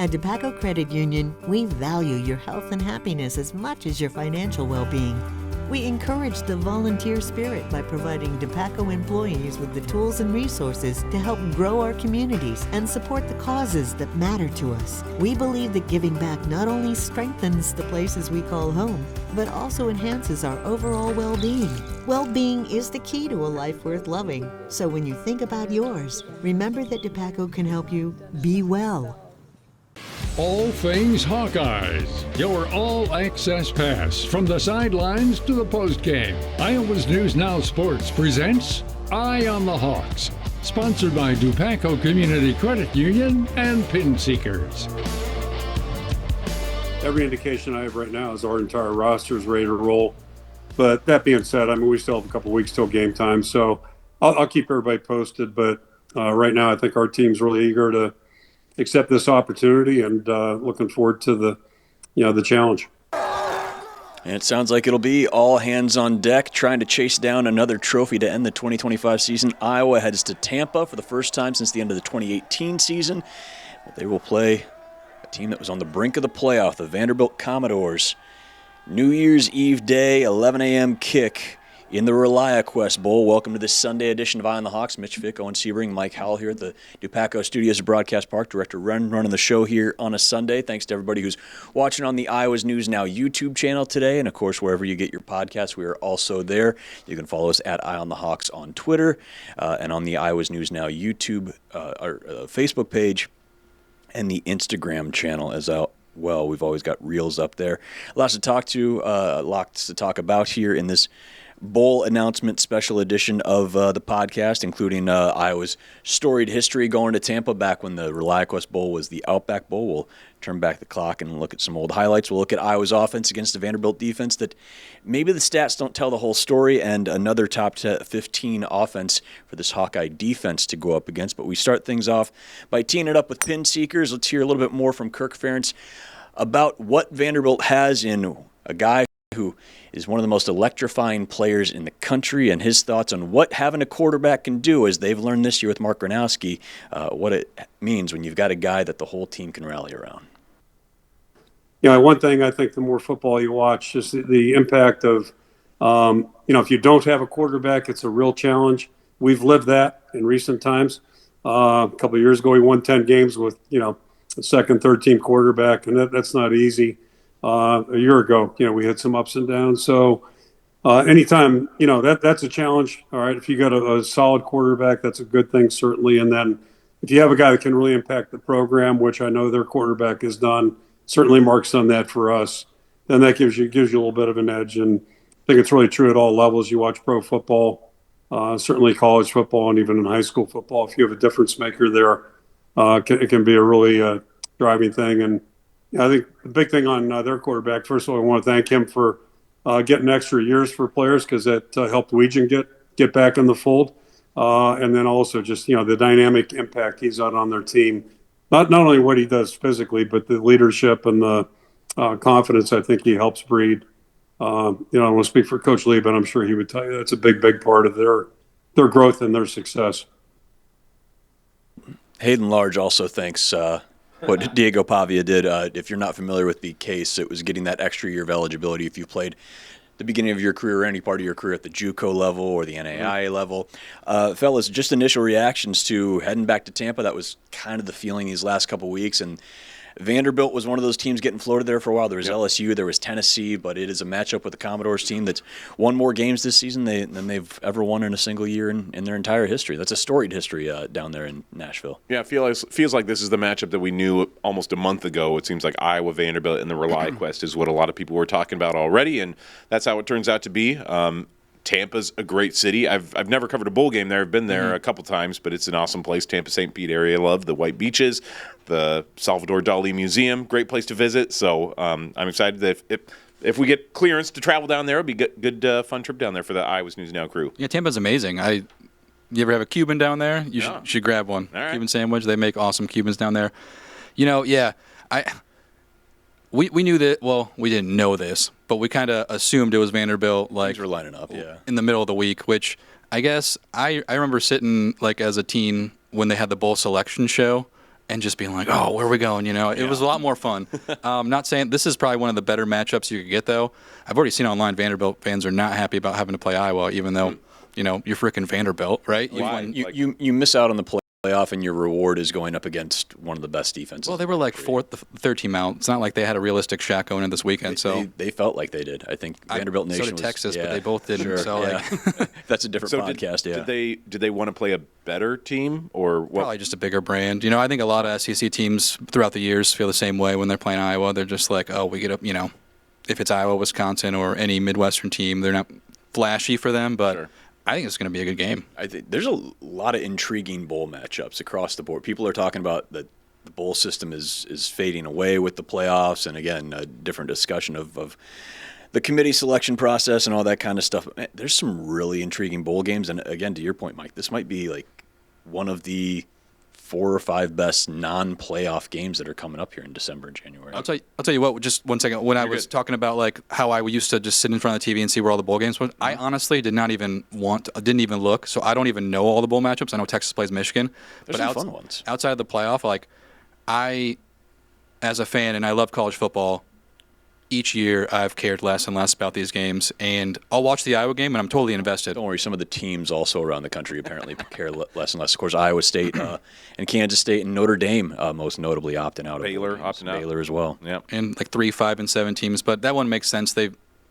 At DePaco Credit Union, we value your health and happiness as much as your financial well-being. We encourage the volunteer spirit by providing DePaco employees with the tools and resources to help grow our communities and support the causes that matter to us. We believe that giving back not only strengthens the places we call home, but also enhances our overall well-being. Well-being is the key to a life worth loving. So when you think about yours, remember that DePaco can help you be well. All things Hawkeyes. Your all-access pass from the sidelines to the postgame. Iowa's News Now Sports presents Eye on the Hawks. Sponsored by DePaco Community Credit Union and Pin Seekers. Every indication I have right now is our entire roster is ready to roll. But that being said, I mean, we still have a couple weeks till game time, so I'll keep everybody posted. But right now, I think our team's really eager to accept this opportunity and looking forward to the challenge. And it sounds like it'll be all hands on deck trying to chase down another trophy to end the 2025 season. Iowa heads to Tampa for the first time since the end of the 2018 season. They will play a team that was on the brink of the playoff, the Vanderbilt Commodores. New Year's Eve day, 11 a.m. kick in the ReliaQuest Bowl. Welcome to this Sunday edition of Eye on the Hawks. Mitch Vick, Owen Sebring, Mike Howell here at the DePaco Studios at Broadcast Park. Director Ren running the show here on a Sunday. Thanks to everybody who's watching on the Iowa's News Now YouTube channel today. And, of course, wherever you get your podcasts, we are also there. You can follow us at Eye on the Hawks on Twitter and on the Iowa's News Now YouTube Facebook page and the Instagram channel as well. We've always got reels up there. Lots to talk about here in this bowl announcement special edition of the podcast, including Iowa's storied history going to Tampa back when the ReliaQuest Bowl was the Outback Bowl. We'll turn back the clock and look at some old highlights. We'll look at Iowa's offense against the Vanderbilt defense that maybe the stats don't tell the whole story, and another top 15 offense for this Hawkeye defense to go up against. But we start things off by teeing it up with Pin Seekers. Let's hear a little bit more from Kirk Ferentz about what Vanderbilt has in a guy who is one of the most electrifying players in the country, and his thoughts on what having a quarterback can do, as they've learned this year with Mark Gronowski, what it means when you've got a guy that the whole team can rally around. Yeah, one thing I think the more football you watch, just the impact of, if you don't have a quarterback, it's a real challenge. We've lived that in recent times. A couple of years ago, we won 10 games with, a second, third team quarterback, and that's not easy. A year ago, we had some ups and downs. So anytime, that's a challenge. All right, if you got a solid quarterback, that's a good thing, certainly. And then if you have a guy that can really impact the program, which I know their quarterback has done, certainly Mark's done that for us, then that gives you a little bit of an edge. And I think it's really true at all levels. You watch pro football, certainly college football, and even in high school football. If you have a difference maker there, it can be a really driving thing. And I think the big thing on their quarterback, first of all, I want to thank him for getting extra years for players, because that helped Weegan get back in the fold. And then also just, the dynamic impact he's had on their team. Not only what he does physically, but the leadership and the confidence I think he helps breed. I don't want to speak for Coach Lee, but I'm sure he would tell you that's a big, big part of their growth and their success. Hayden Large also thanks what Diego Pavia did. If you're not familiar with the case, it was getting that extra year of eligibility if you played the beginning of your career or any part of your career at the JUCO level or the NAIA level. Fellas, just initial reactions to heading back to Tampa. That was kind of the feeling these last couple weeks, and Vanderbilt was one of those teams getting floated there for a while. There was LSU, there was Tennessee, but it is a matchup with the Commodores team that's won more games this season than they've ever won in a single year in their entire history. That's a storied history down there in Nashville. Yeah, it feels like this is the matchup that we knew almost a month ago. It seems like Iowa, Vanderbilt, and the ReliaQuest is what a lot of people were talking about already, and that's how it turns out to be. Tampa's a great city. I've never covered a bowl game there. I've been there a couple times, but it's an awesome place. Tampa St. Pete area. Love the white beaches, the Salvador Dali Museum. Great place to visit. So I'm excited that if we get clearance to travel down there, it'll be good fun trip down there for the Iowa's News Now crew. Yeah, Tampa's amazing. You ever have a Cuban down there? You should grab one. All right. Cuban sandwich. They make awesome Cubans down there. We knew that. Well, we didn't know this, but we kind of assumed it was Vanderbilt. Things were lining up, in the middle of the week. Which I guess I remember sitting as a teen when they had the bowl selection show and just being like, oh, where are we going? It was a lot more fun. Not saying this is probably one of the better matchups you could get, though. I've already seen online Vanderbilt fans are not happy about having to play Iowa, even though, you're freaking Vanderbilt, right? You miss out on the playoff, and your reward is going up against one of the best defenses. Well, they were like third team out. It's not like they had a realistic shot going in this weekend. They felt like they did. I think Vanderbilt Nation so did Texas, but they both didn't. Sure, so that's a different podcast. Did they want to play a better team or what? Probably just a bigger brand. I think a lot of SEC teams throughout the years feel the same way when they're playing Iowa. They're just like, oh, we get up. If it's Iowa, Wisconsin, or any Midwestern team, they're not flashy for them, but. Sure. I think it's going to be a good game. I think there's a lot of intriguing bowl matchups across the board. People are talking about the bowl system is fading away with the playoffs, and again, a different discussion of the committee selection process and all that kind of stuff. Man, there's some really intriguing bowl games, and again, to your point, Mike, this might be like one of the 4 or 5 best non-playoff games that are coming up here in December and January. I'll tell you what. Just 1 second. When I was talking about like how I used to just sit in front of the TV and see where all the bowl games were, I honestly didn't even look. So I don't even know all the bowl matchups. I know Texas plays Michigan, there's some fun ones outside of the playoff. Like I, as a fan, and I love college football. Each year, I've cared less and less about these games, and I'll watch the Iowa game, and I'm totally invested. Don't worry, some of the teams also around the country apparently care less and less. Of course, Iowa State and Kansas State and Notre Dame most notably opting out. Baylor opting out. Baylor as well. Yeah, and like 3, 5, and 7 teams, but that one makes sense. They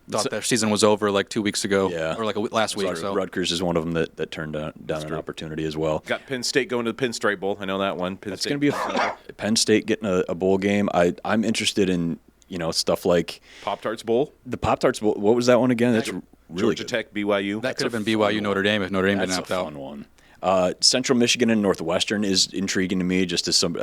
thought their season was over like 2 weeks ago, or like last week. So Rutgers is one of them that turned down an opportunity as well. Got Penn State going to the Pinstripe Bowl. I know that one. That's going to be Penn State getting a bowl game. I'm interested in. Stuff like Pop-Tarts Bowl. The Pop-Tarts Bowl. What was that one again? That's really Georgia good. Tech, BYU. That could have been BYU Notre Dame if Notre Dame didn't opt out. That's a fun one. Central Michigan and Northwestern is intriguing to me. Just as some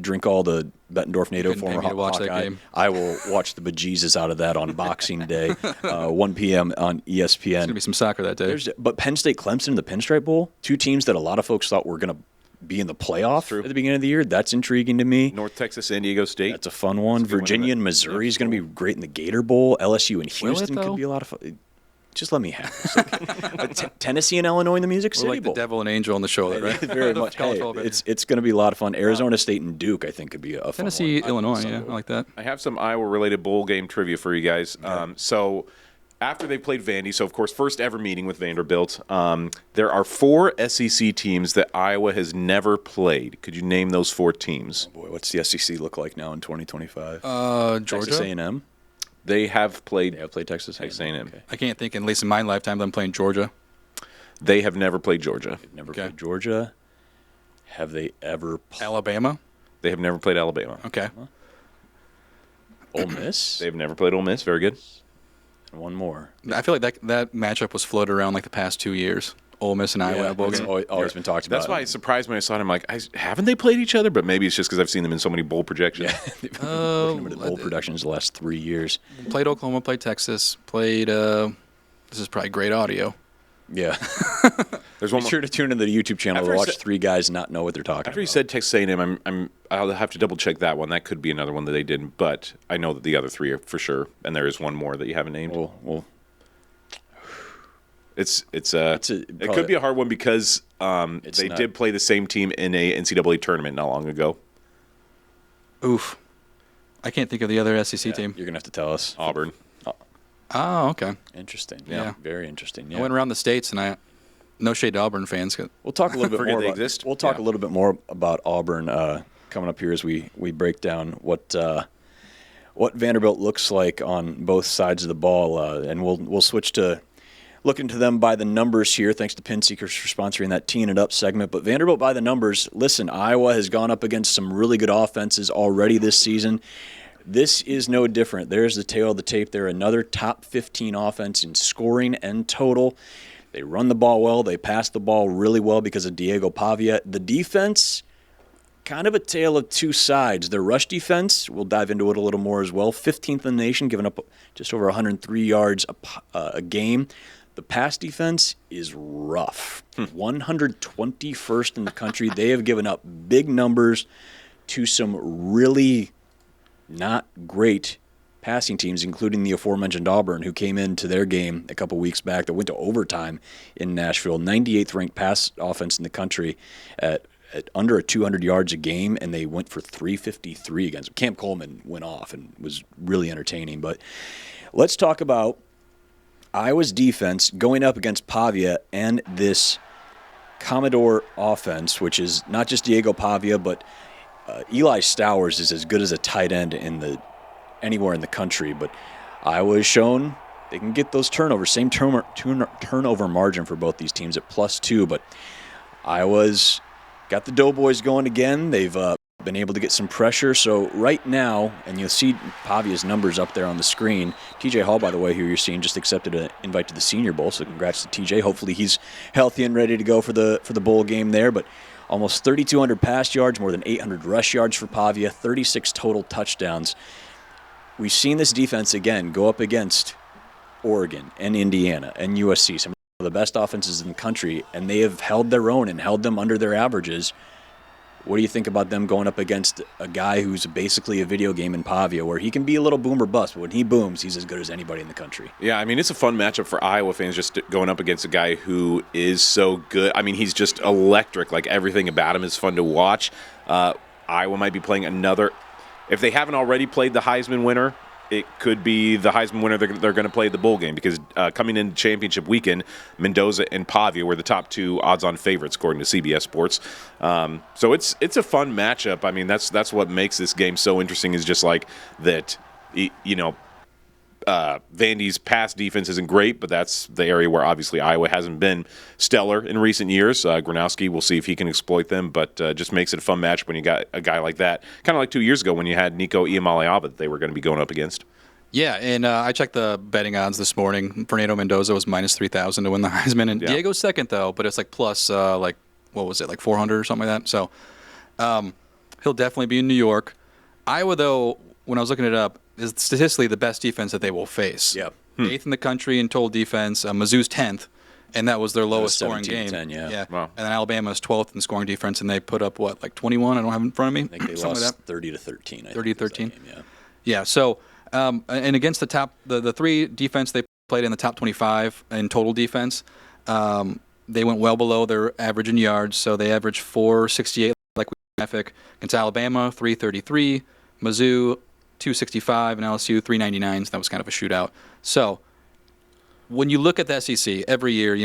drink all the Bettendorf NATO former Hawkeye. I will watch the bejesus out of that on Boxing Day, 1 p.m. on ESPN. There's going to be some soccer that day. But Penn State, Clemson, the Pinstripe Bowl, 2 teams that a lot of folks thought were going to be in the playoff at the beginning of the year. That's intriguing to me. North Texas, San Diego State. That's a fun one. Virginia and Missouri is going to be great in the Gator Bowl. LSU and Houston could be a lot of fun. Just let me have this. Tennessee and Illinois in the Music City Bowl. the devil and angel on the shoulder, right? Very much. It's going to be a lot of fun. Arizona State and Duke, I think, could be a fun Tennessee, one. Illinois, I like that. I have some Iowa-related bowl game trivia for you guys. So after they played Vandy, so of course, first ever meeting with Vanderbilt, there are 4 SEC teams that Iowa has never played. Could you name those 4 teams? Oh boy, what's the SEC look like now in 2025? Georgia? Texas A&M? They have played Texas A&M. Okay. I can't think, at least in my lifetime, them playing Georgia. They have never played Georgia. They've never played Georgia. Have they ever Alabama? They have never played Alabama. Okay. Ole Miss? They've never played Ole Miss. Very good. And one more. I feel like that matchup was floated around like the past 2 years. Ole Miss and Iowa. It's always been talked about. That's why I was surprised when I saw them. Like, haven't they played each other? But maybe it's just because I've seen them in so many bowl projections. Yeah. Bowl productions the last 3 years. Played Oklahoma, played Texas, played. This is probably great audio. Yeah. There's one. Be sure to tune into the YouTube channel to watch 3 guys not know what they're talking about. After you said Texas A&M, I'll have to double check that one. That could be another one that they didn't, but I know that the other 3 are for sure, and there is one more that you haven't named. Well. It could be a hard one because they did play the same team in a NCAA tournament not long ago. Oof. I can't think of the other SEC team. You're going to have to tell us. Auburn. Oh, okay. Interesting. Yeah. Very interesting. Yeah. I went around the states, and no shade to Auburn fans. We'll talk a little bit more about We'll talk a little bit more about Auburn coming up here as we break down what Vanderbilt looks like on both sides of the ball, and we'll switch to looking to them by the numbers here. Thanks to Pin Seekers for sponsoring that Teeing It Up segment. But Vanderbilt by the numbers. Listen, Iowa has gone up against some really good offenses already this season. This is no different. There's the tail of the tape there. Another top 15 offense in scoring and total. They run the ball well. They pass the ball really well because of Diego Pavia. The defense, kind of a tale of 2 sides. Their rush defense, we'll dive into it a little more as well. 15th in the nation, giving up just over 103 yards a game. The pass defense is rough. 121st in the country. They have given up big numbers to some really not great passing teams, including the aforementioned Auburn, who came into their game a couple weeks back that went to overtime in Nashville. 98th ranked pass offense in the country at at under 200 yards a game, and they went for 353 against Cam Coleman went off and was really entertaining. But let's talk about Iowa's defense going up against Pavia and this Commodore offense, which is not just Diego Pavia, but Eli Stowers is as good as a tight end anywhere in the country. But Iowa has shown they can get those turnovers. Same turnover margin for both these teams at +2. But Iowa's got the Doughboys going again. They've been able to get some pressure. So right now, and you'll see Pavia's numbers up there on the screen. TJ Hall, by the way, who you're seeing, just accepted an invite to the Senior Bowl. So congrats to TJ. Hopefully he's healthy and ready to go for the bowl game there. But almost 3,200 pass yards, more than 800 rush yards for Pavia, 36 total touchdowns. We've seen this defense again go up against Oregon and Indiana and USC, some of the best offenses in the country, and they have held their own and held them under their averages. What do you think about them going up against a guy who's basically a video game in Pavia, where he can be a little boom or bust, but when he booms, he's as good as anybody in the country? Yeah, I mean, it's a fun matchup for Iowa fans, just going up against a guy who is so good. I mean, he's just electric. Like, everything about him is fun to watch. Iowa might be playing another. If they haven't already played the Heisman winner, it could be the Heisman winner they're going to play the bowl game, because coming into championship weekend, Mendoza and Pavia were the top 2 odds-on favorites according to CBS Sports. So it's a fun matchup. I mean, that's what makes this game so interesting, is just like that. Vandy's pass defense isn't great, but that's the area where obviously Iowa hasn't been stellar in recent years. Gronowski, we'll see if he can exploit them, but just makes it a fun match when you got a guy like that. Kind of like 2 years ago when you had Nico Iamaleava that they were going to be going up against. Yeah, and I checked the betting odds this morning. Fernando Mendoza was minus 3,000 to win the Heisman, and Diego's second, though, but it's like plus, what was it, like 400 or something like that? So he'll definitely be in New York. Iowa, though, when I was looking it up, is statistically the best defense that they will face. Yep. 8th in the country in total defense. Mizzou's 10th, and that was their lowest scoring game. 17-10, Wow. And then Alabama's 12th in scoring defense, and they put up, like 21? I don't have it in front of me. I think they lost 30-13. 30-13? Yeah, so, and against the 3 defense they played in the top 25 in total defense, they went well below their average in yards, so they averaged 468, like we graphic. Against Alabama, 333, Mizzou, 265, and LSU 399. So that was kind of a shootout. So when you look at the SEC every year,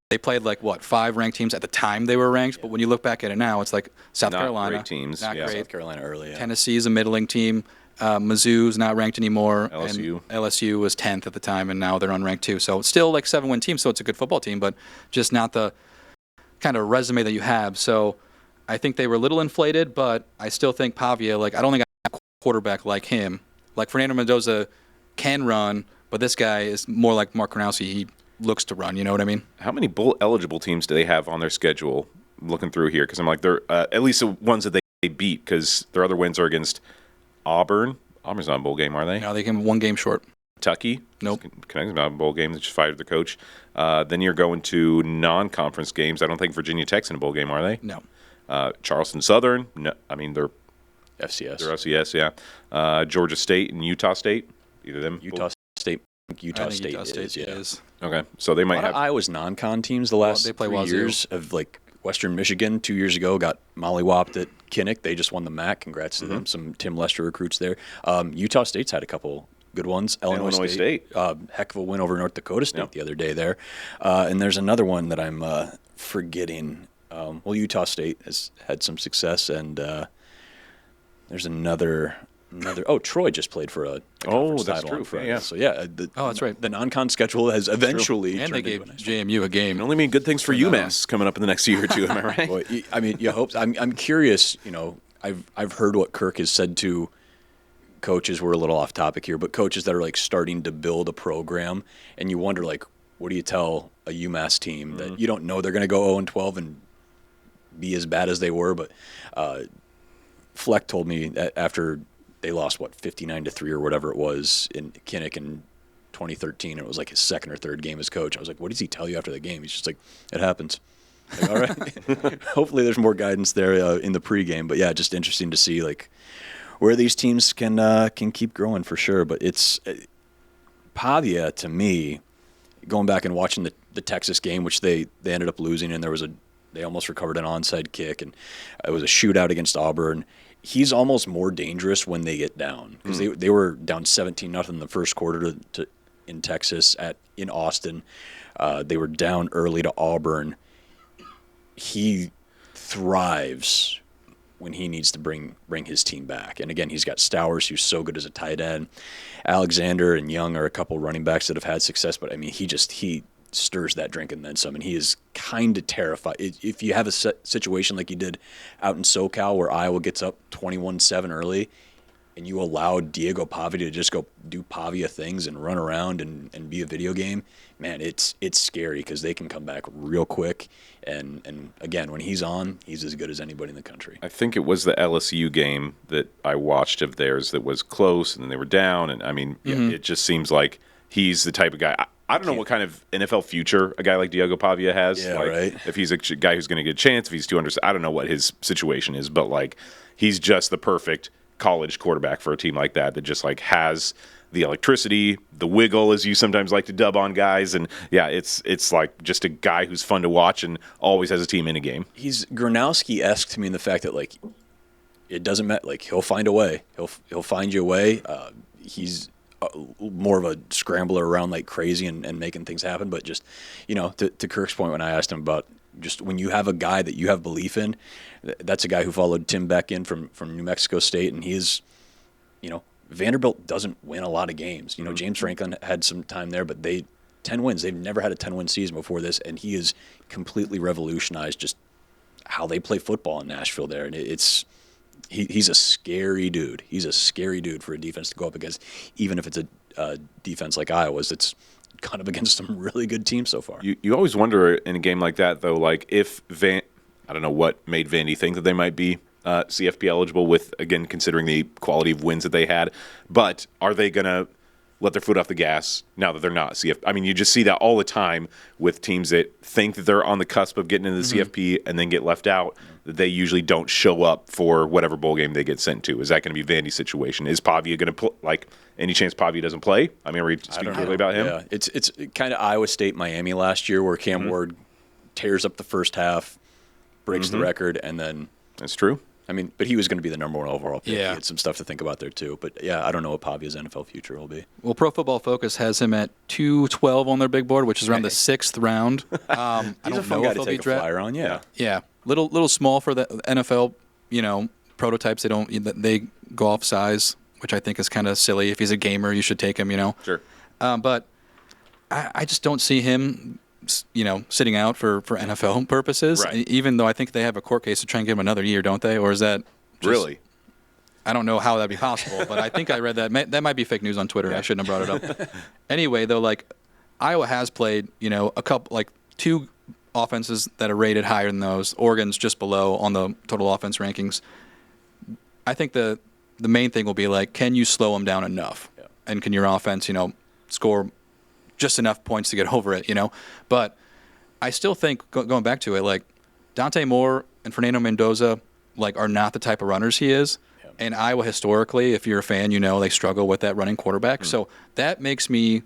they played 5 ranked teams at the time they were ranked. But when you look back at it now, it's like South Carolina, great teams. Not great. South Carolina early. Yeah. Tennessee's a middling team. Mizzou's not ranked anymore. LSU. And LSU was 10th at the time, and now they're unranked too. So it's still 7-win team. So it's a good football team, but just not the kind of resume that you have. So I think they were a little inflated, but I still think Pavia. I don't think quarterback like him. Like Fernando Mendoza can run, but this guy is more like Mark Gronowski. He looks to run, you know what I mean? How many bowl-eligible teams do they have on their schedule looking through here? Because I'm like, they're at least the ones that they beat, because their other wins are against Auburn. Auburn's not a bowl game, are they? No, they came 1 game short. Kentucky? Nope. Kentucky's not a bowl game. They just fired their coach. Then you're going to non-conference games. I don't think Virginia Tech's in a bowl game, are they? No. Charleston Southern? No, I mean, they're FCS. They're FCS, yeah. Georgia State and Utah State, either them. Utah State State yeah. is. Okay, so they might have Iowa's non-con teams the last they play 3 years of Western Michigan 2 years ago got mollywopped at Kinnick. They just won the MAC. Congrats to them. Some Tim Lester recruits there. Utah State's had a couple good ones. Illinois State. Heck of a win over North Dakota State the other day there. And there's another one that I'm forgetting. Utah State has had some success, and there's another. Troy just played for a conference that's title true. on Friday. Yeah. So that's right. The non-con schedule has eventually and they turned gave into a nice JMU a game. Can only mean good things for UMass coming up in the next year or two. Am I right? Well, I mean, you hope. I'm curious. I've heard what Kirk has said to coaches. We're a little off topic here, but coaches that are starting to build a program, and you wonder what do you tell a UMass team that you don't know they're going to go 0-12 and be as bad as they were, but Fleck told me that after they lost 59-3 or whatever it was in Kinnick in 2013. It was his second or third game as coach. I was like, what does he tell you after the game? He's just like, it happens. All right. Hopefully there's more guidance there in the pregame. But yeah, just interesting to see where these teams can keep growing for sure. But it's Pavia, to me, going back and watching the Texas game, which they ended up losing, and there was They almost recovered an onside kick, and it was a shootout against Auburn. He's almost more dangerous when they get down because they were down 17-0 in the first quarter in Texas in Austin. They were down early to Auburn. He thrives when he needs to bring his team back. And again, he's got Stowers, who's so good as a tight end. Alexander and Young are a couple running backs that have had success, but I mean, he stirs that drink and then some, and he is kind of terrified. If you have a situation like you did out in SoCal where Iowa gets up 21-7 early, and you allow Diego Pavia to just go do Pavia things and run around and be a video game, man, it's scary because they can come back real quick. And again, when he's on, he's as good as anybody in the country. I think it was the LSU game that I watched of theirs that was close, and then they were down. And, I mean, it just seems like he's the type of guy. I don't know what kind of NFL future a guy like Diego Pavia has. Yeah, like, right. If he's a guy who's going to get a chance, if he's 200, I don't know what his situation is, but, like, he's just the perfect college quarterback for a team like that just, like, has the electricity, the wiggle, as you sometimes like to dub on guys. And, yeah, it's like just a guy who's fun to watch and always has a team in a game. He's Gronowski-esque to me in the fact that, like, it doesn't matter. Like, he'll find a way. He'll find you a way. He's more of a scrambler around like crazy and making things happen. But just, to Kirk's point when I asked him about just when you have a guy that you have belief in, that's a guy who followed Tim Beck in from New Mexico State, and he is, Vanderbilt doesn't win a lot of games. James Franklin had some time there, but 10 wins. They've never had a 10-win season before this, and he has completely revolutionized just how they play football in Nashville there. And he's a scary dude. He's a scary dude for a defense to go up against, even if it's a defense like Iowa's. It's kind of against some really good teams so far. You always wonder in a game like that, though, like if I don't know what made Vandy think that they might be CFP eligible with, again, considering the quality of wins that they had. But are they going to let their foot off the gas now that they're not CFP? I mean, you just see that all the time with teams that think that they're on the cusp of getting into the CFP and then get left out. They usually don't show up for whatever bowl game they get sent to. Is that going to be Vandy's situation? Is Pavia going to like any chance Pavia doesn't play? I mean, are we speaking really about him? Yeah, it's kind of Iowa State, Miami last year where Cam Ward tears up the first half, breaks the record, and then That's true. I mean, but he was going to be the number one overall pick. Yeah. He had some stuff to think about there, too. But, yeah, I don't know what Pavia's NFL future will be. Well, Pro Football Focus has him at 212 on their big board, which is around the 6th round. I He's don't a fun know guy if to he'll take be a flyer on, yeah. Yeah, little small for the NFL, prototypes. They go off size, which I think is kind of silly. If he's a gamer, you should take him, Sure. But I just don't see him, sitting out for NFL purposes. Right. Even though I think they have a court case to try and give him another year, don't they? Or is that Really? I don't know how that'd be possible, but I think I read that. That might be fake news on Twitter. I shouldn't have brought it up. Anyway, though, like Iowa has played, a couple, like 2 offenses that are rated higher than those. Oregon's just below on the total offense rankings. I think the main thing will be like, can you slow them down enough, and can your offense, score just enough points to get over it, But I still think going back to it, like Dante Moore and Fernando Mendoza, like are not the type of runners he is. And Iowa historically, if you're a fan, they struggle with that running quarterback. So that makes me a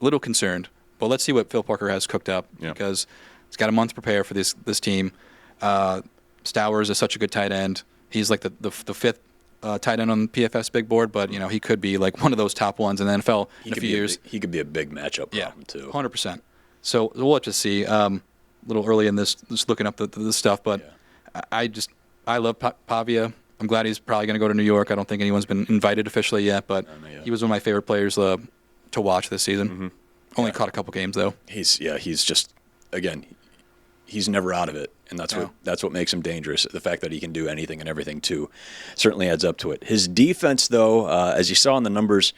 little concerned. But let's see what Phil Parker has cooked up because he's got a month to prepare for this team. Stowers is such a good tight end. He's like the 5th tight end on PFF's big board, but he could be like one of those top ones in the NFL in a few years. He could be a big matchup problem too. 100%. So we'll have to see. A little early in this, just looking up the stuff, but I love Pavia. I'm glad he's probably going to go to New York. I don't think anyone's been invited officially yet, but he was one of my favorite players to watch this season. Only caught a couple games though. He's just again, he's never out of it, and that's what makes him dangerous. The fact that he can do anything and everything too certainly adds up to it. His defense, though, as you saw in the numbers,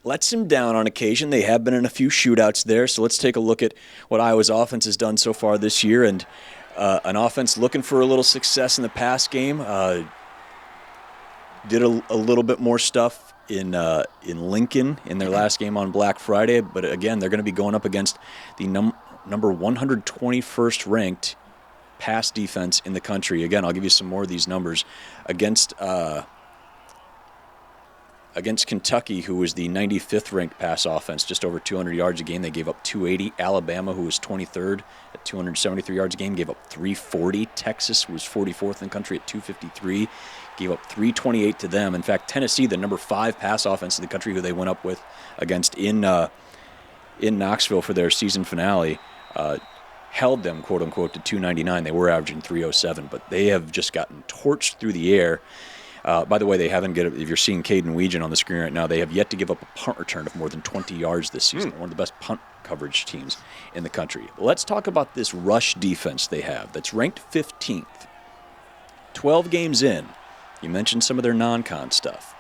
lets him down on occasion. They have been in a few shootouts there, so let's take a look at what Iowa's offense has done so far this year. And an offense looking for a little success in the pass game. Did a little bit more stuff in Lincoln in their last game on Black Friday, but again, they're going to be going up against the number 121st ranked pass defense in the country. Again, I'll give you some more of these numbers against Against Kentucky, who was the 95th ranked pass offense, just over 200 yards a game, they gave up 280. Alabama, who was 23rd at 273 yards a game, gave up 340. Texas was 44th in the country at 253, gave up 328 to them. In fact, Tennessee, the number 5 pass offense in the country, who they went up with against in Knoxville for their season finale, held them, quote unquote, to 299. They were averaging 307, but they have just gotten torched through the air. By the way, they haven't if you're seeing Caden Weegan on the screen right now, they have yet to give up a punt return of more than 20 yards this season. One of the best punt coverage teams in the country. Let's talk about this rush defense they have that's ranked 15th. 12 games in. You mentioned some of their non-con stuff.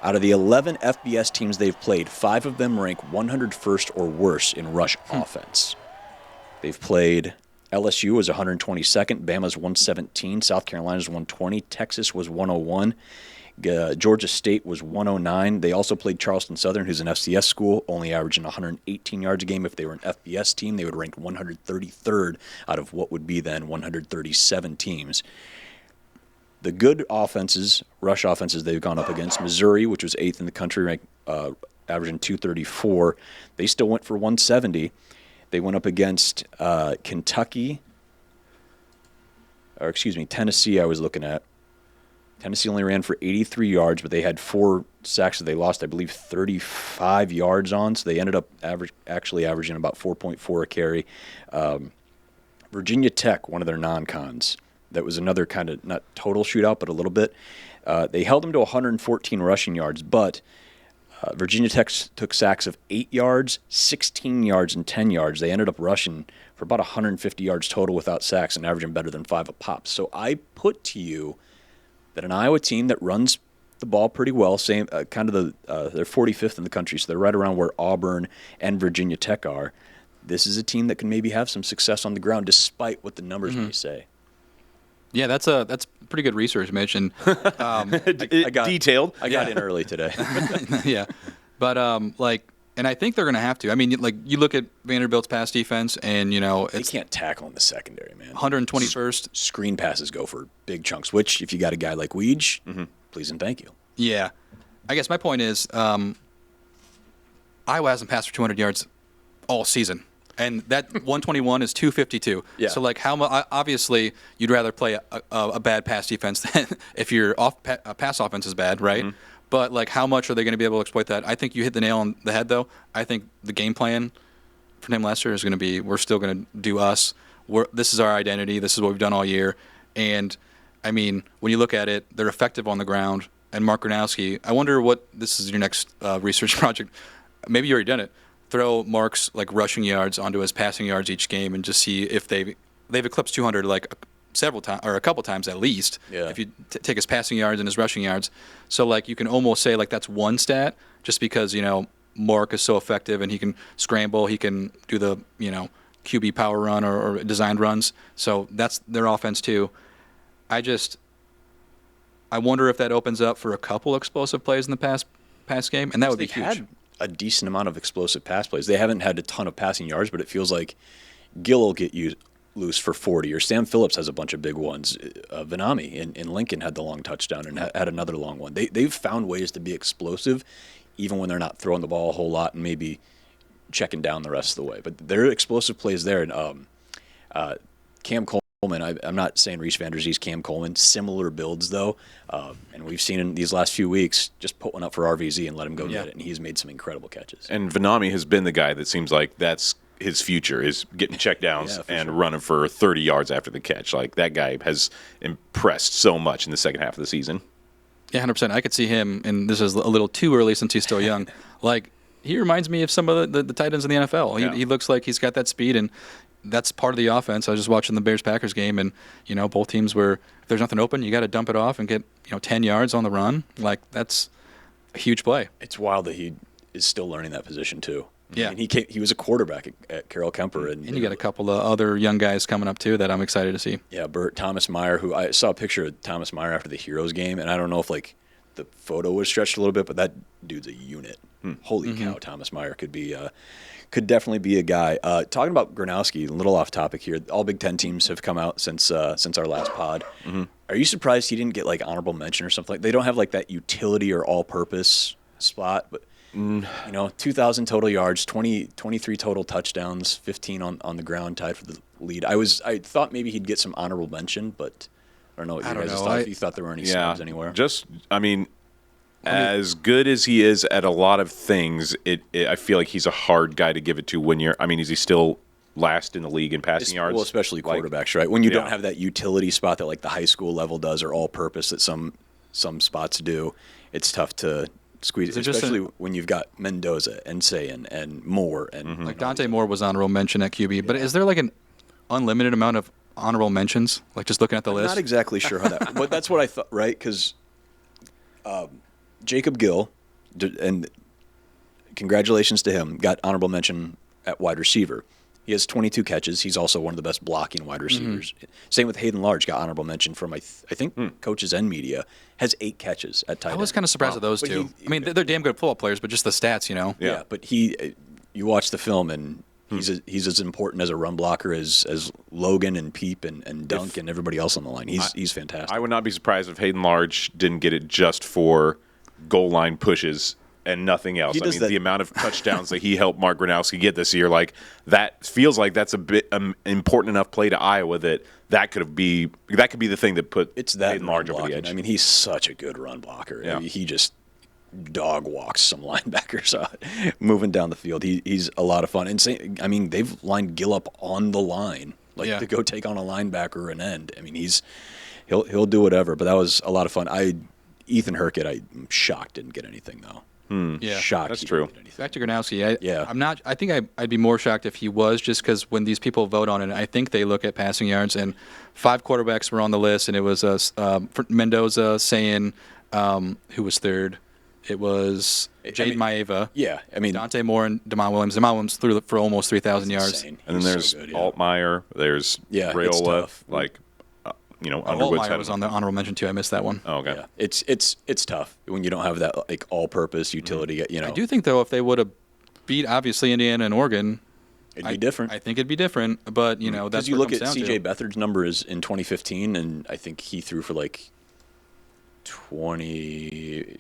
Out of the 11 FBS teams they've played, 5 of them rank 101st or worse in rush offense. They've played... LSU was 122nd, Bama's 117, South Carolina's 120, Texas was 101, Georgia State was 109. They also played Charleston Southern, who's an FCS school, only averaging 118 yards a game. If they were an FBS team, they would rank 133rd out of what would be then 137 teams. The good offenses, rush offenses they've gone up against, Missouri, which was 8th in the country, ranked averaging 234, they still went for 170. They went up against Tennessee I was looking at. Tennessee only ran for 83 yards, but they had 4 sacks that they lost, I believe, 35 yards on. So they ended up actually averaging about 4.4 a carry. Virginia Tech, one of their non-cons, that was another kind of not total shootout, but a little bit. They held them to 114 rushing yards, but Virginia Tech took sacks of 8 yards, 16 yards, and 10 yards. They ended up rushing for about 150 yards total without sacks and averaging better than 5 a pop. So I put to you that an Iowa team that runs the ball pretty well, same they're 45th in the country, so they're right around where Auburn and Virginia Tech are. This is a team that can maybe have some success on the ground, despite what the numbers may say. Yeah, that's pretty good research, Mitch, and I got detailed. I got in early today. Yeah, but and I think they're going to have to. I mean, like you look at Vanderbilt's pass defense, and they can't tackle in the secondary, man. 121st screen passes go for big chunks. Which, if you got a guy like Weege, please and thank you. Yeah, I guess my point is, Iowa hasn't passed for 200 yards all season. And that 121 is 252. Yeah. So, obviously, you'd rather play a bad pass defense than if your pass offense is bad, right? Mm-hmm. But, how much are they going to be able to exploit that? I think you hit the nail on the head, though. I think the game plan for Tim Lester is going to be we're still going to do us. This is our identity. This is what we've done all year. And, I mean, when you look at it, they're effective on the ground. And Mark Gronowski, I wonder what this is your next research project. Maybe you already done it. Throw Mark's rushing yards onto his passing yards each game and just see if they've eclipsed 200 several times or a couple times at least. Yeah. If you take his passing yards and his rushing yards, so you can almost say that's one stat just because Mark is so effective and he can scramble, he can do the QB power run or designed runs. So that's their offense too. I wonder if that opens up for a couple explosive plays in the pass game, and that would be huge. Had a decent amount of explosive pass plays. They haven't had a ton of passing yards, but it feels like Gill will get loose for 40, or Sam Phillips has a bunch of big ones. Vanami in Lincoln had the long touchdown and had another long one. They've found ways to be explosive, even when they're not throwing the ball a whole lot and maybe checking down the rest of the way. But there are explosive plays there. And Cam Coleman, I'm not saying Reese Vanderzee's Cam Coleman, similar builds though, and we've seen in these last few weeks, just put one up for RVZ and let him go get it, and he's made some incredible catches. And Vanami has been the guy that seems like that's his future, is getting check downs and running for 30 yards after the catch. That guy has impressed so much in the second half of the season. Yeah, 100%. I could see him, and this is a little too early since he's still young, he reminds me of some of the tight ends in the NFL. Yeah. He looks like he's got that speed, and that's part of the offense. I was just watching the Bears-Packers game, and both teams were, if there's nothing open, you got to dump it off and get 10 yards on the run. That's a huge play. It's wild that he is still learning that position too. Yeah, I mean, he was a quarterback at Carroll Kemper, and you got a couple of other young guys coming up too that I'm excited to see. Yeah, Thomas Meyer, who I saw a picture of Thomas Meyer after the Heroes game, and I don't know if the photo was stretched a little bit, but that dude's a unit. Holy cow, Thomas Meyer could definitely be a guy. Talking about Gronowski, a little off topic here. All Big Ten teams have come out since our last pod. Are you surprised he didn't get like honorable mention or something? They don't have like that utility or all-purpose spot, but 2,000 total yards, 23 total touchdowns, 15 on the ground, tied for the lead. I thought maybe he'd get some honorable mention, but I don't know what you guys thought. If you thought there were any snubs anywhere. As good as he is at a lot of things, I feel like he's a hard guy to give it to when you're. I mean, is he still last in the league in passing yards? Well, especially quarterbacks, right? When you don't have that utility spot that like the high school level does, or all-purpose that some spots do, it's tough to squeeze, especially when you've got Mendoza and Sayin and Moore and like Dante Moore was honorable mention at QB. But is there like an unlimited amount of honorable mentions? Like just looking at the list. Not exactly sure how that. But that's what I thought, right? Because Jacob Gill, and congratulations to him, got honorable mention at wide receiver. He has 22 catches. He's also one of the best blocking wide receivers. Same with Hayden Large, got honorable mention from, I think, coaches and media, has 8 catches at tight end. I was kind of surprised at those two. They're damn good football players, but just the stats, Yeah, but you watch the film, and he's as important as a run blocker as Logan and Peep and Dunk and everybody else on the line. He's fantastic. I would not be surprised if Hayden Large didn't get it just for goal line pushes and nothing else. The amount of touchdowns that he helped Mark Gronowski get this year, like that feels like that's a bit important enough play to Iowa that could be the thing that put Hayden Large over the edge. I mean, he's such a good run blocker. Yeah. He just dog walks some linebackers moving down the field. He's a lot of fun. And they've lined Gill up on the line to go take on a linebacker or an end. I mean, he'll do whatever. But that was a lot of fun. Ethan Herkett, I'm shocked didn't get anything though. Yeah, shocked. That's true. Back to Gronowski. I'm not. I think I'd be more shocked if he was, just because when these people vote on it, I think they look at passing yards, and 5 quarterbacks were on the list, and it was Mendoza, Sayin, who was third. It was Jaden Maeva. Yeah, Dante Moore and Damon Williams. Damon Williams threw for almost 3,000 yards. Insane. And then there's Altmaier. There's Raiola. Altmaier was on the honorable mention too. I missed that one. Oh, okay. Yeah. It's tough when you don't have that like all-purpose utility. I do think though, if they would have beat obviously Indiana and Oregon, it'd be different. I think it'd be different. But that's you look at C.J. Beathard's numbers in 2015, and I think he threw for like 20,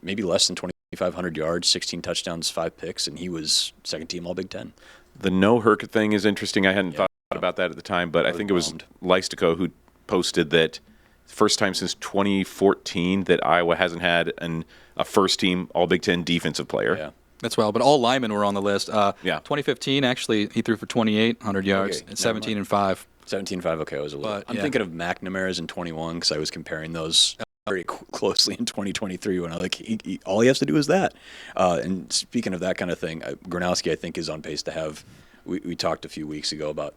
maybe less than 2,500 yards, 16 touchdowns, 5 picks, and he was second team All Big Ten. The no Herkett thing is interesting. I hadn't thought about that at the time, but I think it was Leistico who posted that first time since 2014 that Iowa hasn't had a first-team All-Big Ten defensive player. Yeah, that's well. But all linemen were on the list. 2015, actually, he threw for 2,800 yards, 17 and 5. 17-5, okay, I was a little. I'm thinking of McNamara's in 21 because I was comparing those very closely in 2023 when all he has to do is that. And speaking of that kind of thing, Gronowski, I think, is on pace to have. We talked a few weeks ago about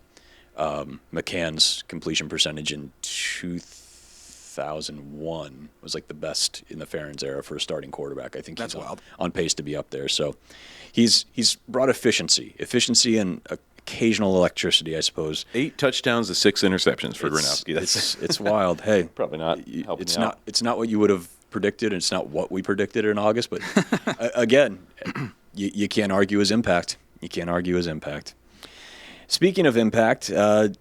McCann's completion percentage in 2001 was like the best in the Ferentz era for a starting quarterback. I think he's on pace to be up there. So he's brought efficiency and occasional electricity, I suppose. 8 touchdowns to 6 interceptions for Gronowski. It's wild. Hey, probably not helping it's not. It's not what you would have predicted, and it's not what we predicted in August. But again, you can't argue his impact. Speaking of impact,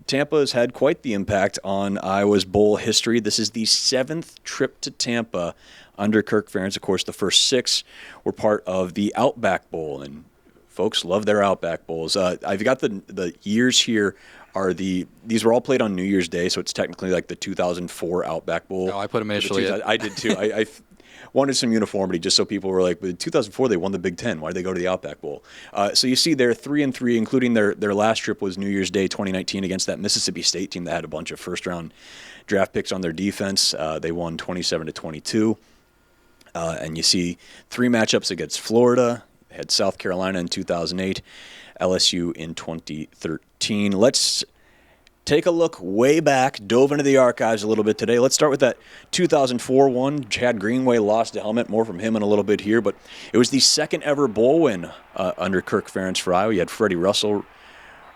Tampa has had quite the impact on Iowa's bowl history. This is the 7th trip to Tampa under Kirk Ferentz. Of course, the first 6 were part of the Outback Bowl, and folks love their Outback Bowls. I've got the years here. These were all played on New Year's Day, so it's technically like the 2004 Outback Bowl. Oh, I put them initially. I did too. I wanted some uniformity just so people were like, in 2004 they won the Big Ten. Why did they go to the Outback Bowl? So you see they're 3-3, including their last trip was New Year's Day 2019 against that Mississippi State team that had a bunch of first-round draft picks on their defense. They won 27-22. And you see 3 matchups against Florida. They had South Carolina in 2008, LSU in 2013. Let's take a look way back, dove into the archives a little bit today. Let's start with that 2004 one. Chad Greenway lost the helmet. More from him in a little bit here, but it was the second ever bowl win under Kirk Ferentz for Iowa. You had Freddie Russell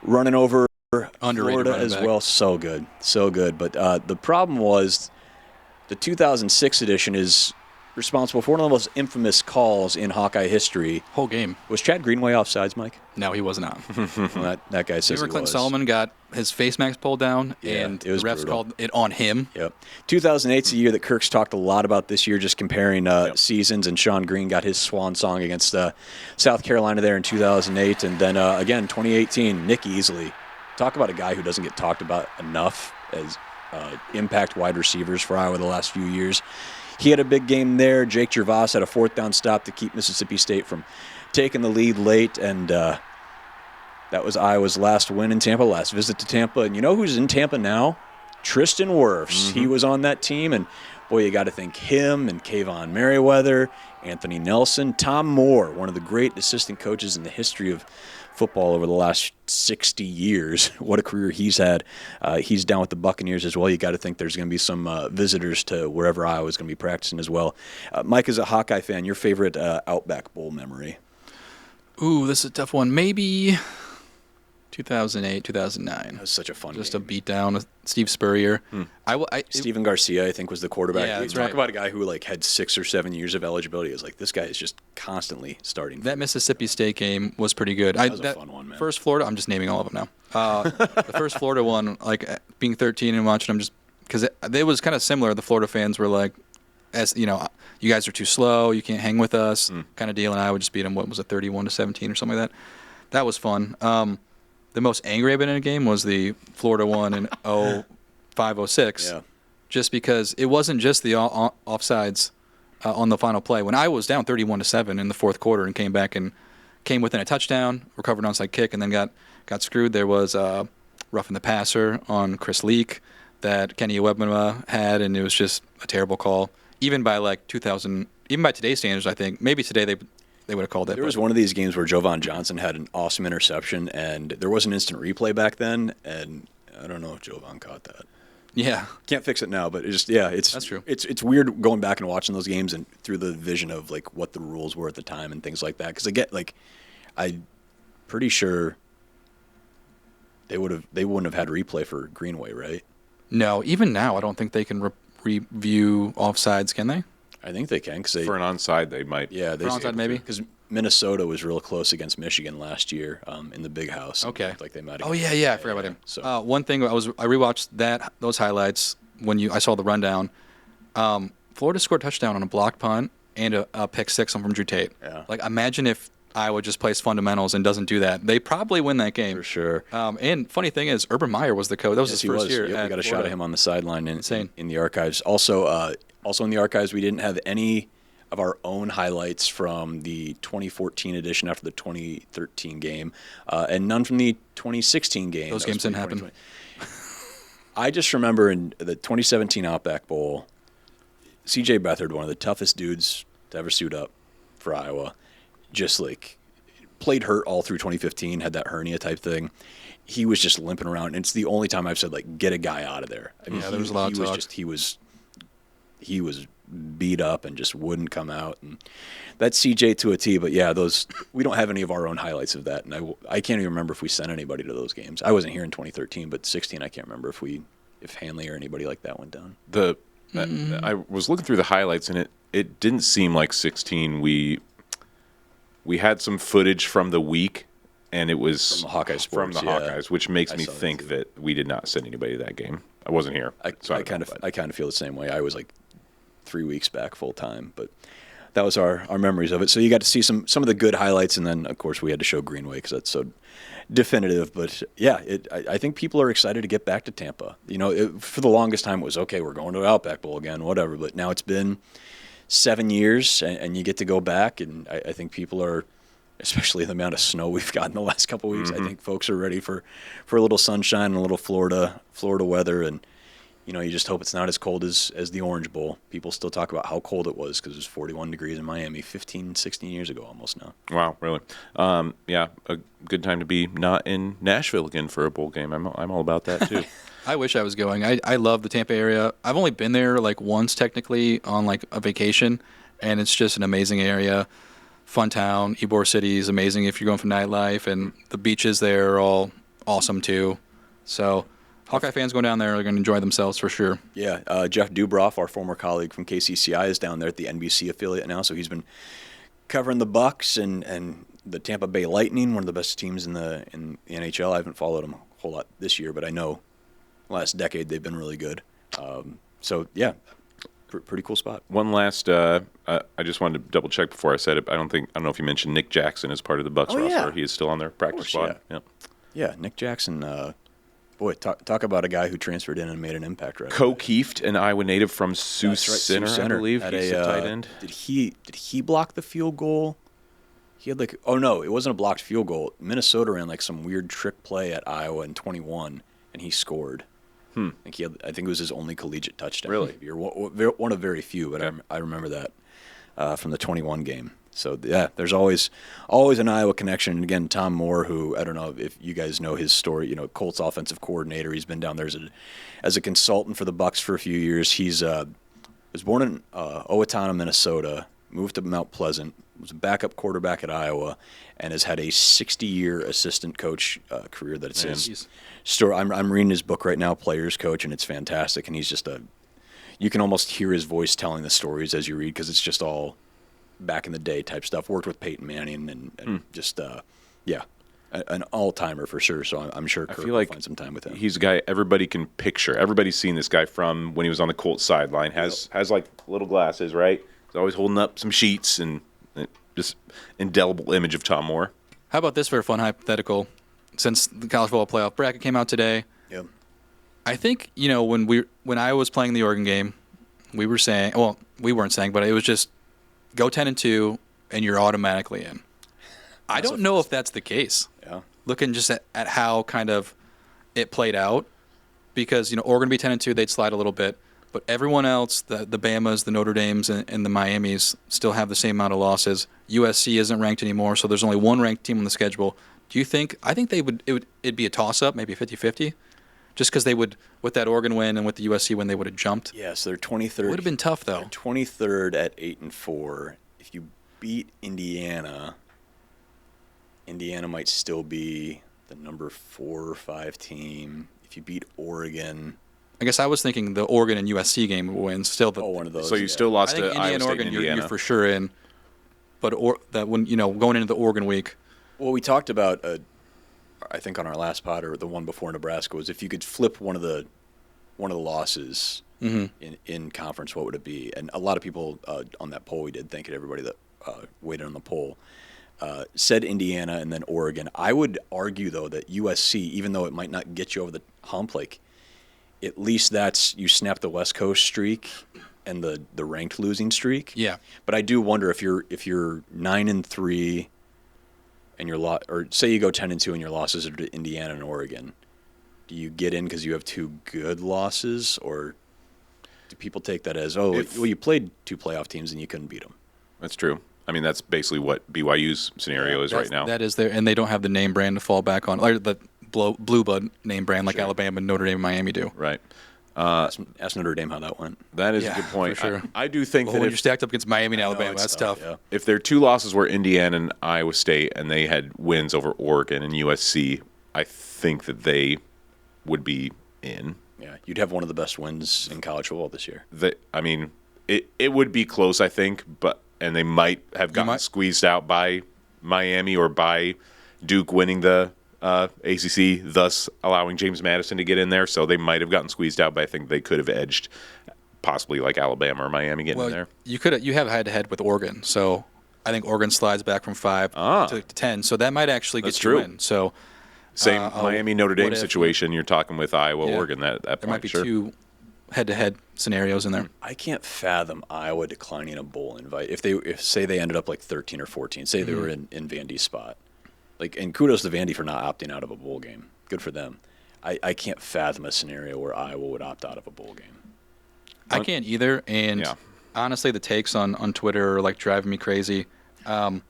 running over Florida as well. So good. But the problem was the 2006 edition is responsible for one of the most infamous calls in Hawkeye history. Whole game. Was Chad Greenway offsides, Mike? No, he was not. Well, that guy says he Clint was. Solomon got his face mask pulled down, Yeah, and it was the refs brutal. called it on him. Yep. 2008's the year that Kirk's talked a lot about this year, just comparing seasons, and Sean Green got his swan song against South Carolina there in 2008. And then, again, 2018, Nick Easley. Talk about a guy who doesn't get talked about enough as impact wide receivers for Iowa the last few years. He had a big game there. Jake Gervais had a 4th down stop to keep Mississippi State from taking the lead late, and that was Iowa's last win in Tampa, last visit to Tampa. And you know who's in Tampa now? Tristan Wirfs. He was on that team, and boy, you got to think him and Kayvon Merriweather, Anthony Nelson, Tom Moore, one of the great assistant coaches in the history of football over the last 60 years. What a career he's had. He's down with the Buccaneers as well. You got to think there's going to be some visitors to wherever Iowa's going to be practicing as well. Mike, is a Hawkeye fan, your favorite Outback Bowl memory? Ooh, this is a tough one. Maybe 2008, 2009. That was such a fun Just game. a beatdown with Steve Spurrier. Steven Garcia, I think, was the quarterback. Yeah, that's Talk right. about a guy who had 6 or 7 years of eligibility. It was like, this guy is just constantly starting. That Mississippi State game was pretty good. That was a fun one, man. First Florida, I'm just naming all of them now. The first Florida one, being 13 and watching them, just because it was kind of similar. The Florida fans were like, as you know, you guys are too slow, you can't hang with us, kind of deal. And I would just beat them. What was it, 31-17 or something like that? That was fun. The most angry I've been in a game was the Florida one in 05-06. Yeah. Just because it wasn't just the offsides on the final play. When I was down 31-7 in the fourth quarter and came back and came within a touchdown, recovered an onside kick, and then got screwed, there was roughing the passer on Chris Leak that Kenny Webma had, and it was just a terrible call. Even by even by today's standards, I think maybe today they would have called it. There was one of these games where Jovan Johnson had an awesome interception, and there was an instant replay back then, and I don't know if Jovan caught that. Yeah. Can't fix it now, but it's That's true. It's weird going back and watching those games and through the vision of what the rules were at the time and things like that. Because I'm pretty sure they wouldn't have had replay for Greenway, right? No, even now I don't think they can review offsides, can they? I think they can because For an onside, they might. Yeah, they For onside, maybe? because Minnesota was real close against Michigan last year in the Big House. Okay. Like they might. Oh yeah, I forgot about him. So One thing I rewatched those highlights when I saw the rundown. Florida scored a touchdown on a blocked punt and a pick six from Drew Tate. Yeah. Imagine if Iowa just plays fundamentals and doesn't do that. They probably win that game for sure. And funny thing is, Urban Meyer was the coach. That was his first year. Yep, we got a shot of him on the sideline Insane. in the archives. Also in the archives, we didn't have any of our own highlights from the 2014 edition after the 2013 game, and none from the 2016 game. Those games didn't happen. I just remember in the 2017 Outback Bowl, C.J. Beathard, one of the toughest dudes to ever suit up for Iowa, just played hurt all through 2015, had that hernia type thing. He was just limping around, and it's the only time I've said get a guy out of there. I mean, there was a lot of talk. He was beat up and just wouldn't come out, and that's CJ to a T. But yeah, we don't have any of our own highlights of that, and I can't even remember if we sent anybody to those games. I wasn't here in 2013, but 16 I can't remember if Hanley or anybody like that went down. I was looking through the highlights, and it didn't seem like 16. We had some footage from the week, and it was From the Hawkeye Sports, yeah. Hawkeyes, which makes I me saw that think too. that we did not send anybody to that game. I wasn't here. I kind of feel the same way. I was 3 weeks back full time, but that was our memories of it. So you got to see some of the good highlights, and then of course we had to show Greenway because that's so definitive. But yeah, I think people are excited to get back to Tampa. For the longest time it was okay, we're going to Outback Bowl again, whatever. But now it's been 7 years, and you get to go back, and I think people are, especially the amount of snow we've gotten the last couple of weeks. I think folks are ready for a little sunshine and a little Florida weather, and you just hope it's not as cold as the Orange Bowl. People still talk about how cold it was because it was 41 degrees in Miami 15, 16 years ago almost now. Wow, really? Yeah, a good time to be not in Nashville again for a bowl game. I'm all about that too. I wish I was going. I love the Tampa area. I've only been there once technically on a vacation, and it's just an amazing area. Fun town. Ybor City is amazing if you're going for nightlife, and the beaches there are all awesome too. So Hawkeye fans going down there are going to enjoy themselves for sure. Yeah, Jeff Dubroff, our former colleague from KCCI, is down there at the NBC affiliate now, so he's been covering the Bucks and the Tampa Bay Lightning, one of the best teams in the NHL. I haven't followed them a whole lot this year, but I know last decade they've been really good. So yeah, pretty cool spot. One last, I just wanted to double check before I said it. I don't know if you mentioned Nick Jackson as part of the Bucks roster. Yeah. He is still on their practice squad. Yeah, Nick Jackson. Boy, talk about a guy who transferred in and made an impact. Right. Co-Keefed, an Iowa native from Sioux Center, I believe. He's a tight end. Did he block the field goal? He had it wasn't a blocked field goal. Minnesota ran like some weird trick play at Iowa in 21, and he scored. I think it was his only collegiate touchdown. Really? You're one of very few, but I remember that from the 21 game. So yeah, there's always an Iowa connection. And again, Tom Moore, who I don't know if you guys know his story. Colts offensive coordinator. He's been down there as a consultant for the Bucks for a few years. He's was born in Owatonna, Minnesota. Moved to Mount Pleasant. Was a backup quarterback at Iowa, and has had a 60-year assistant coach career. That's his story. I'm reading his book right now, Players Coach, and it's fantastic. And he's just you can almost hear his voice telling the stories as you read, because it's just all back in the day type stuff. Worked with Peyton Manning and just an all-timer for sure. So I'm sure Kirk will find some time with him. He's a guy everybody can picture. Everybody's seen this guy from when he was on the Colts sideline. Has like little glasses, right? He's always holding up some sheets, and just indelible image of Tom Moore. How about this for a fun hypothetical? Since the college football playoff bracket came out today, I think when I was playing the Oregon game, we were saying, well, we weren't saying, but it was just go 10-2 and you're automatically in. I don't know if that's the case. Yeah. Looking just at how kind of it played out, because Oregon would be 10-2, they'd slide a little bit. But everyone else, the Bamas, the Notre Dames, and the Miamis still have the same amount of losses. USC isn't ranked anymore, so there's only one ranked team on the schedule. Do you think? I think it'd be a toss-up, maybe 50-50, just because they would, with that Oregon win and with the USC win, they would have jumped. Yeah, so they're 23rd. It would have been tough though. They're 23rd at 8-4. If you beat Indiana, Indiana might still be the number 4 or 5 team. If you beat Oregon. I guess I was thinking the Oregon and USC game wins. Still, one of those. So you still lost to Indiana Iowa State Oregon, and Indiana. You're for sure in. But that when going into the Oregon week. Well, we talked about, I think on our last pod or the one before Nebraska, was if you could flip one of the losses in conference, what would it be? And a lot of people on that poll we did, thank you to everybody that weighed in on the poll, said Indiana and then Oregon. I would argue though that USC, even though it might not get you over the hump, at least you snap the West Coast streak and the ranked losing streak. Yeah. But I do wonder if you're 9-3 and or say you go 10-2 and your losses are to Indiana and Oregon, do you get in because you have 2 good losses, or do people take that as you played 2 playoff teams and you couldn't beat them? That's true. I mean, that's basically what BYU's scenario is right now. That is there, and they don't have the name brand to fall back on, like the blue blood name brand like Alabama, Notre Dame, and Miami do. Right. Ask Notre Dame how that went. That is a good point. For sure. I do think that when if you're stacked up against Miami and Alabama, that's tough. Yeah. if their 2 losses were Indiana and Iowa State, and they had wins over Oregon and USC, I think that they would be in. Yeah, you'd have one of the best wins in college football this year. It would be close, I think, and they might have gotten squeezed out by Miami or by Duke winning the ACC, thus allowing James Madison to get in there. So they might have gotten squeezed out, but I think they could have edged possibly like Alabama or Miami getting in there. You have head-to-head with Oregon, so I think Oregon slides back from 5 to 10. So that might actually get you in. So same Miami Notre Dame situation. You're talking with Iowa, Oregon. That there point, might be 2 head-to-head scenarios in there. I can't fathom Iowa declining a bowl invite if say they ended up like 13 or 14. Say they were in Vandy's spot. And kudos to Vandy for not opting out of a bowl game. Good for them. I can't fathom a scenario where Iowa would opt out of a bowl game. I can't either, and honestly, the takes on Twitter are driving me crazy. The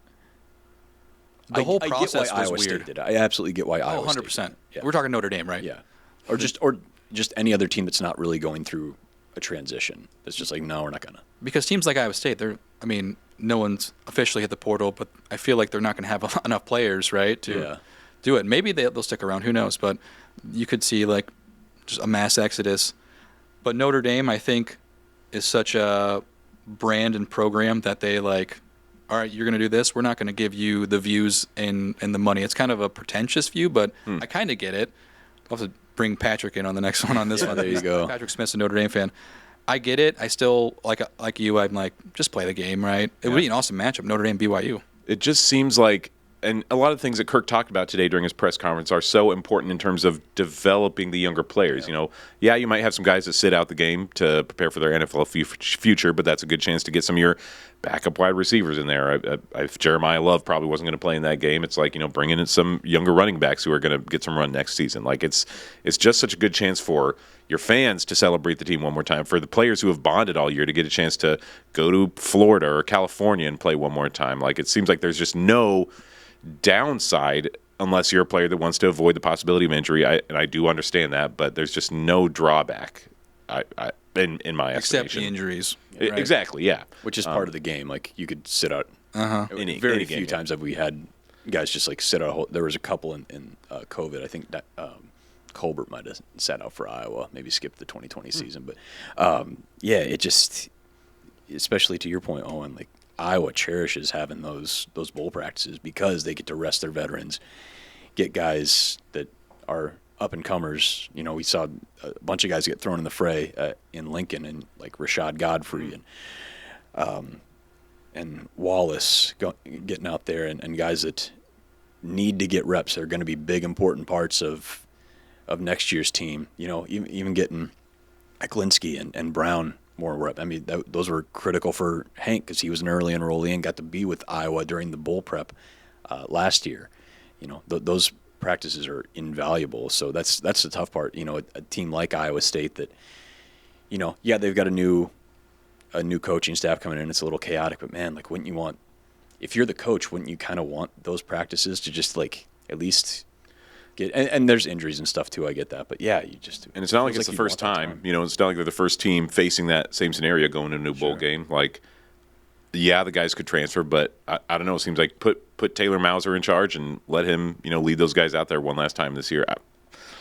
whole process I get why Iowa was weird. State did it. I absolutely get why Iowa 100%. State. Yeah. We're talking Notre Dame, right? Yeah. Or just any other team that's not really going through a transition. It's just no, we're not gonna. Because teams like Iowa State, no one's officially hit the portal, but I feel like they're not going to have enough players, right, to do it. Maybe they'll stick around. Who knows? But you could see just a mass exodus. But Notre Dame, I think, is such a brand and program that they like, all right, you're going to do this. We're not going to give you the views and the money. It's kind of a pretentious view, but I kind of get it. I'll have to bring Patrick in on the next one on this one. There you go. Patrick Smith's a Notre Dame fan. I get it. I still, like you, I'm like, just play the game, right? It would be an awesome matchup, Notre Dame, BYU. It just seems like, and a lot of things that Kirk talked about today during his press conference are so important in terms of developing the younger players. You might have some guys that sit out the game to prepare for their NFL future, but that's a good chance to get some of your backup wide receivers in there. If Jeremiah Love probably wasn't going to play in that game, it's like, bringing in some younger running backs who are going to get some run next season. Like it's just such a good chance for your fans to celebrate the team one more time, for the players who have bonded all year to get a chance to go to Florida or California and play one more time. Like it seems like there's just no downside unless you're a player that wants to avoid the possibility of injury. And I do understand that, but there's just no drawback in my estimation. Except the injuries. Right? Exactly, yeah. Which is part of the game. Like you could sit out. Any Very game, few times have we had guys just like sit out. There was a couple in COVID. I think that Colbert might have sat out for Iowa, maybe skipped the 2020 season. But it just, especially to your point, Owen, like Iowa cherishes having those bowl practices because they get to rest their veterans, get guys that are up-and-comers. We saw a bunch of guys get thrown in the fray in Lincoln, and like Rashad Godfrey and Wallace getting out there, and guys that need to get reps. They're going to be big, important parts of next year's team. Even getting Eklinski and Brown more rep. I mean, those were critical for Hank because he was an early enrollee and got to be with Iowa during the bowl prep last year. Those practices are invaluable. So that's the tough part. A team like Iowa State that, they've got a new coaching staff coming in. It's a little chaotic, but man, like, wouldn't you want, if you're the coach, wouldn't you kind of want those practices to just like at least get, and there's injuries and stuff too, I get that, but yeah, you just, and it's not like it's the first time, it's not like they're the first team facing that same scenario going to a new bowl game. Like, the guys could transfer, but I don't know, it seems like put Taylor Mauser in charge and let him, lead those guys out there one last time this year.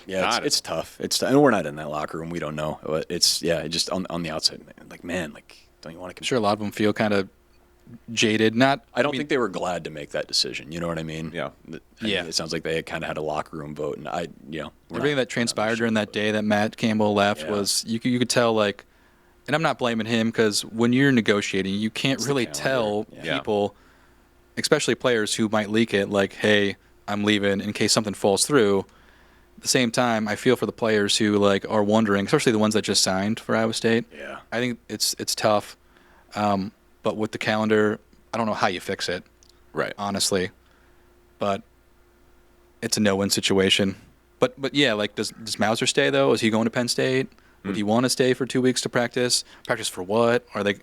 It's tough. And we're not in that locker room. We don't know. But it's, just on the outside, man, don't you want to? I'm sure a lot of them feel kind of jaded. I don't think they were glad to make that decision. You know what I mean? Yeah. It sounds like they kind of had a locker room vote, and everything that transpired during that day that Matt Campbell left was you could tell, like, and I'm not blaming him because when you're negotiating, you can't really tell people, especially players who might leak it, like, hey, I'm leaving in case something falls through. At the same time, I feel for the players who like are wondering, especially the ones that just signed for Iowa State. Yeah, I think it's tough. But with the calendar, I don't know how you fix it. Right. Honestly. But it's a no-win situation. But yeah, like, does Mauser stay, though? Is he going to Penn State? Would he want to stay for 2 weeks to practice? Practice for what? Are they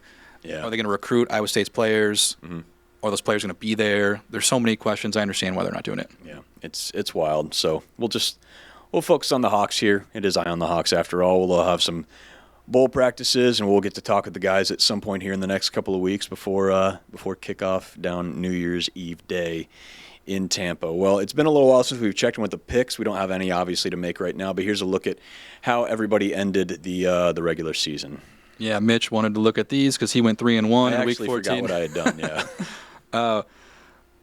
going to recruit Iowa State's players? Mm-hmm. Are those players going to be there? There's so many questions. I understand why they're not doing it. Yeah, it's wild. So we'll focus on the Hawks here. It is Eye on the Hawks after all. We'll have some bowl practices, and we'll get to talk with the guys at some point here in the next couple of weeks before kickoff down New Year's Eve day in Tampa. Well, it's been a little while since we've checked in with the picks. We don't have any, obviously, to make right now, but here's a look at how everybody ended the regular season. Yeah, Mitch wanted to look at these because he went 3-1 in Week 14. I actually forgot what I had done, yeah.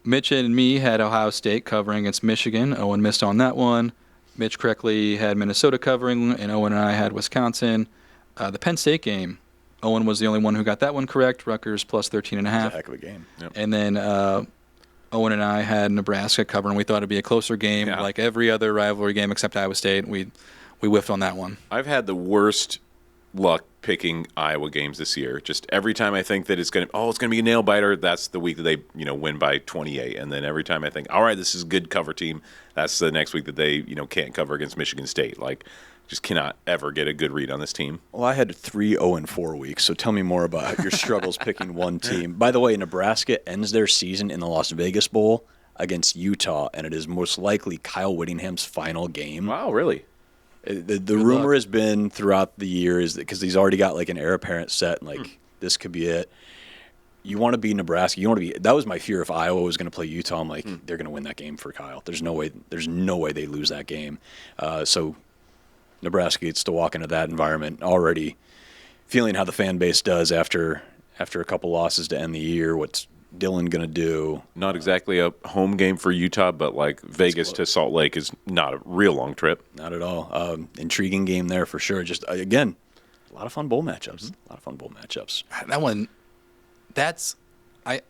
Mitch and me had Ohio State covering against Michigan. Owen missed on that one. Mitch correctly had Minnesota covering, and Owen and I had Wisconsin. The Penn State game, Owen was the only one who got that one correct. Rutgers plus 13.5. That's a heck of a game. Yep. And then Owen and I had Nebraska covering. We thought it'd be a closer game, like every other rivalry game except Iowa State. We whiffed on that one. I've had the worst luck picking Iowa games this year. Just every time I think that it's going to be a nail biter, that's the week that they win by 28. And then every time I think, all right, this is a good cover team, that's the next week that they can't cover against Michigan State. Like, just cannot ever get a good read on this team. Well, I had 3-0-4 weeks, so tell me more about your struggles picking one team. By the way, Nebraska ends their season in the Las Vegas Bowl against Utah, and it is most likely Kyle Whittingham's final game. Wow, really? The rumor has been throughout the years that because he's already got like an heir apparent set, and like this could be it. You want to be Nebraska. You want to be. That was my fear if Iowa was going to play Utah. I'm like, they're going to win that game for Kyle. There's no way they lose that game. So Nebraska gets to walk into that environment already feeling how the fan base does after a couple losses to end the year. What's Dylan going to do? Not exactly a home game for Utah, but like Vegas to Salt Lake is not a real long trip. Not at all. Intriguing game there for sure. Just, again, a lot of fun bowl matchups. That one, I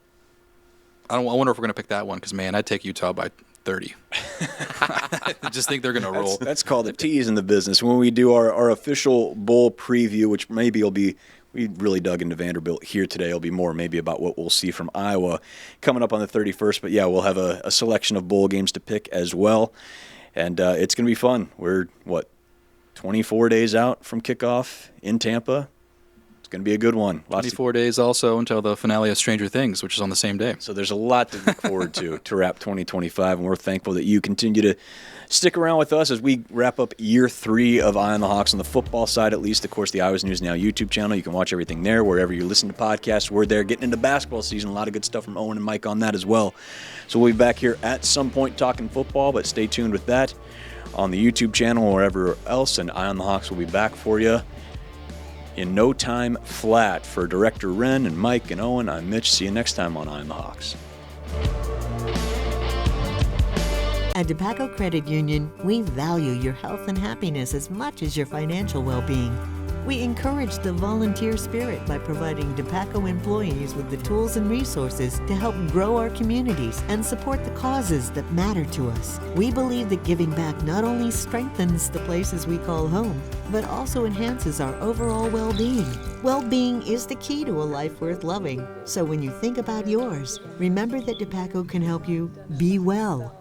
wonder if we're going to pick that one because, man, I'd take Utah by 30. I just think they're going to roll. That's called a tease in the business. When we do our official bowl preview, which maybe will be, we really dug into Vanderbilt here today. It'll be more maybe about what we'll see from Iowa coming up on the 31st. But, yeah, we'll have a selection of bowl games to pick as well. And it's going to be fun. We're, 24 days out from kickoff in Tampa. It's going to be a good one. 24 days also until the finale of Stranger Things, which is on the same day. So there's a lot to look forward to wrap 2025, and we're thankful that you continue to stick around with us as we wrap up year 3 of Eye on the Hawks on the football side, at least. Of course, the Iowa's News Now YouTube channel. You can watch everything there wherever you listen to podcasts. We're there getting into basketball season. A lot of good stuff from Owen and Mike on that as well. So we'll be back here at some point talking football, but stay tuned with that on the YouTube channel or wherever else, and Eye on the Hawks will be back for you in no time flat. For Director Wren and Mike and Owen, I'm Mitch. See you next time on Eye on the Hawks. At DePaco Credit Union, we value your health and happiness as much as your financial well-being. We encourage the volunteer spirit by providing DePaco employees with the tools and resources to help grow our communities and support the causes that matter to us. We believe that giving back not only strengthens the places we call home, but also enhances our overall well-being. Well-being is the key to a life worth loving. So when you think about yours, remember that DePaco can help you be well.